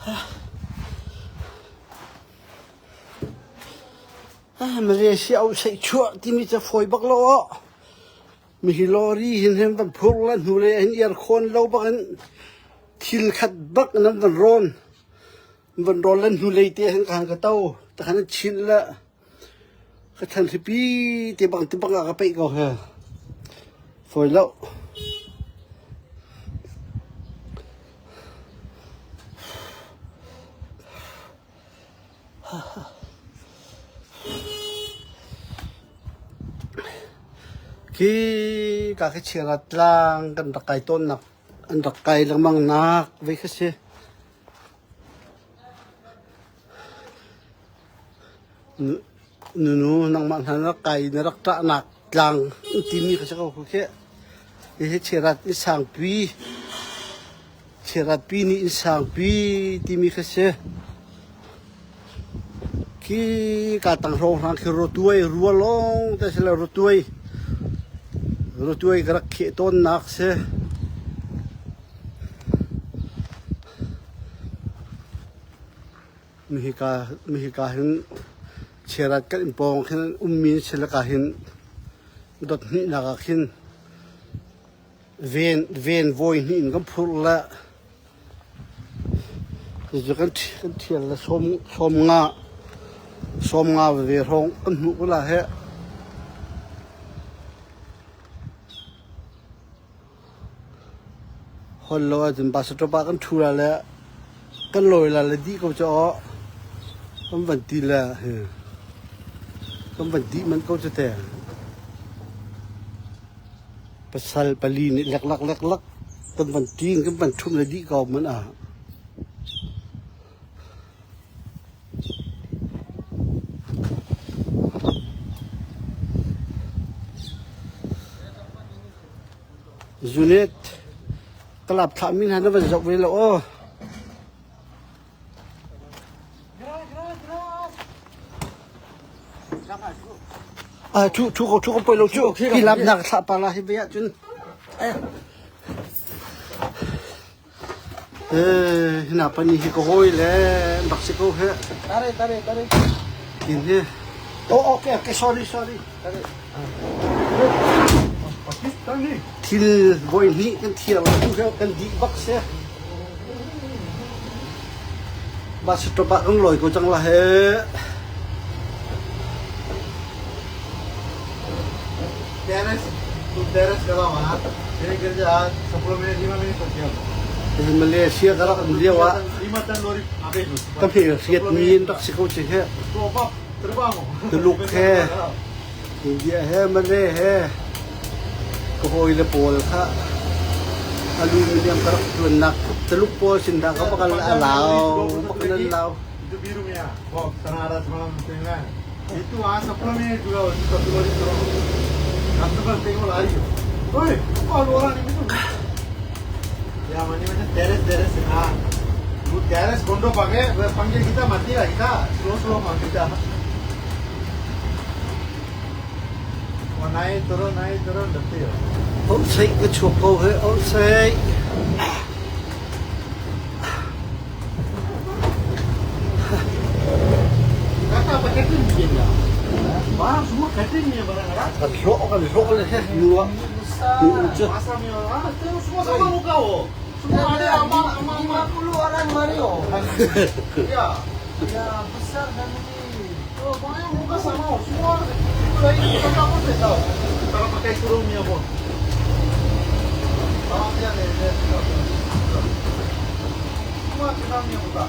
มาเลเซียเอาใส่ชั่วที่มีจะฝอยบักล้อมีลอรี่เห็นบันพูลันหูเลยเห็นยาคนเราบักทิลขัดบักนั้นบันร้อนลันหูเลยเตะหันกางกระเต้าแต่ขันชินละก็ทันทีปีเตะบังกระไปก็เหรอฝอยแล้วที่กากเชียร์ตลางกันตะไคร้ต้นนักอันตะไคร้ลังมังนักไว้ก็เสียนูนังมันหันตะไคร้นรักตะหนักกลางที่มีก็จะเขาแค่เชียร์นิสังปีเชียร์ปีนิสังปีที่มีก็เสียที่การตั้งโรงทางคือรถด้วยรัวลงแต่เสร็จแล้วรถด้วยกระเขต้นนักเสียมีกาเห็นเชียร์กันปองเห็นมีเชลกาเห็นดดนี่นักเห็นเวนโวยนี่ก็พูดละจะกันเทียนละสมงาเวรองกันหุบละเหะคนเราจนบาสตบากันทัวร์แล้วกันลอยละเลยดีก็จะกันวันดีละกันวันดีมันก็จะแต่ภาษาปาลีนี่เล็กกันวันจีนกันวันทุ่มเลยดีก็มันยูนิตกลับทำมินฮันนั้นมันจะเวลาโอ้ทุกไปลงชุกพี่รับนักสับปะละให้เบียจุนหน้าปนีฮิโกโฮยเลยบักซิโกเฮตาเรกินเฮโอเค sorry ทิลบอยนี่กันเที่ยวทุกอย่างกันดีบักเสียบาสตบะกันลอยก็จังละเฮTeres kalau mah, ini kerja 10 menit 5 menit saja. Di Malaysia kalau dia wah 5 tahun lori apa itu? Tapi siat min tak sikau cek. Terbang. Teluk he. Dia he Malay he. Kohoi le pol kha. Aluminium kerak tunak teluk pol sindang ka bakal alau, bakal lau. Itu birunya. Oh, tanah semalam tengah. Itu 10 menit juga 1 lori terus. Customer tengok lari. Oi, apa orang ini tu? Ya, macam teres. Lu teres kondo pakai, panggil kita mati lah kita. Slow panggil kita. Oh, naik turun nanti ya. Outside ke cukup he, outside. Kata pakai tu mungkin ya. Barang semua catering ni barang ada. Rok le he. Dua. Masa ni semua sama muka oh. Semua ada ama 50 orang Mario. Ya. Ya besar dan ini. Oh, banyak muka sama semua. Lagi kita pun tahu. Kalau pakai kurung ni apa? Sama dia ni. Semua kenal ni muka.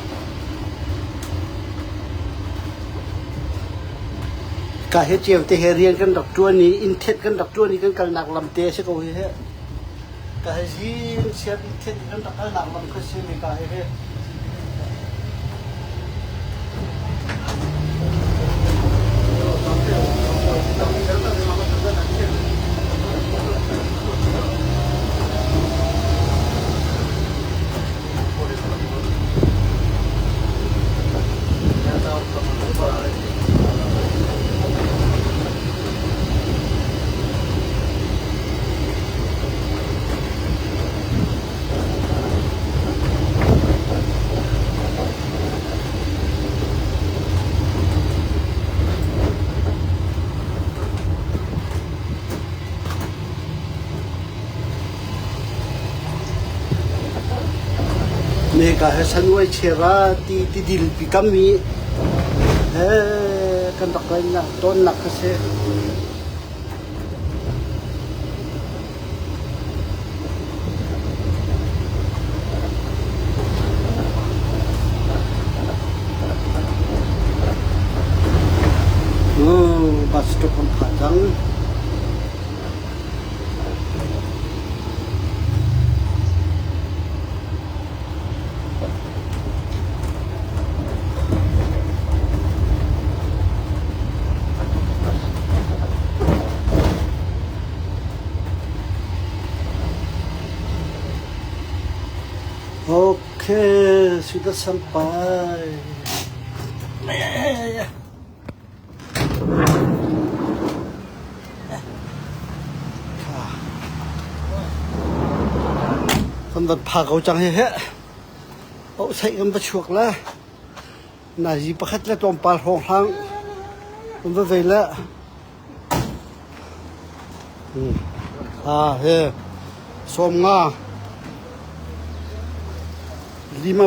Cả hết chiều thì hệ riêng căn đọc chua ní in thiết căn đọc chua ní căn cần nặng làm tê sẽ có hết cả hết riêng xem in thiết căn đọc nặng làm cái xem này cả hết Nega hasanway chera ti dil pikami kan taklain na ton nak kasi basta pang kadang Oke, sudah sampai. Tanda pakau cang he. Oh, saya kan bersyukur lah. Nasi pakat lah tumpal hong-hang. Tanda vela. He. Somga. 50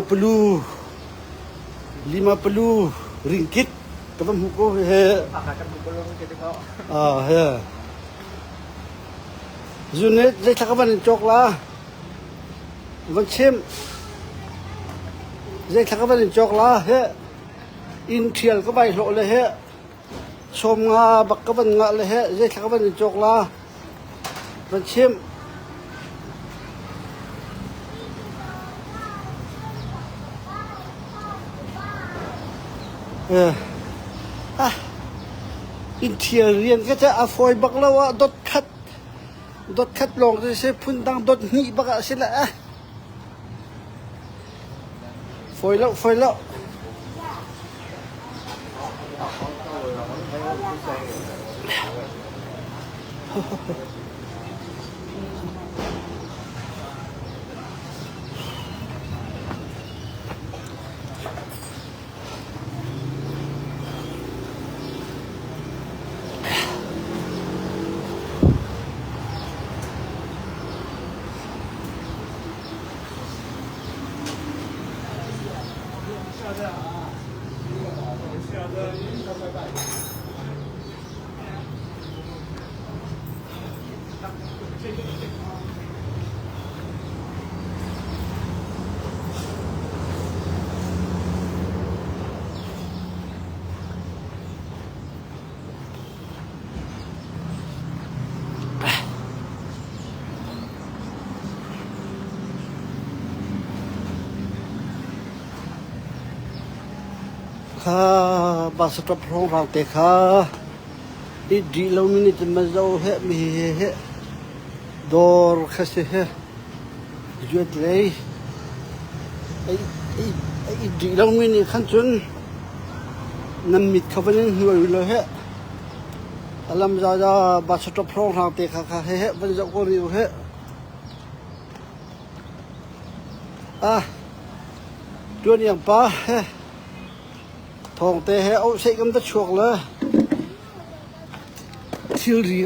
ringgit kapan hukum he he Zunet le thakaban chokla van chem le thakaban chokla he in thial ka bai lo le he som nga bak ka ban nga le he le thakaban chokla van chem interior ka ta afoy baklawa dot cut long se phundang dot ni baka sila foy lo basa top rong rang te kha di lo minute mazo he mi he dor khase he juet lei ai di lo minute khan chun nam mit khabanin huai lo he alam za basa top rong rang te kha he ban zo ko ri he tuan yang pa he thong te he au sei kam ta chuak la thil ri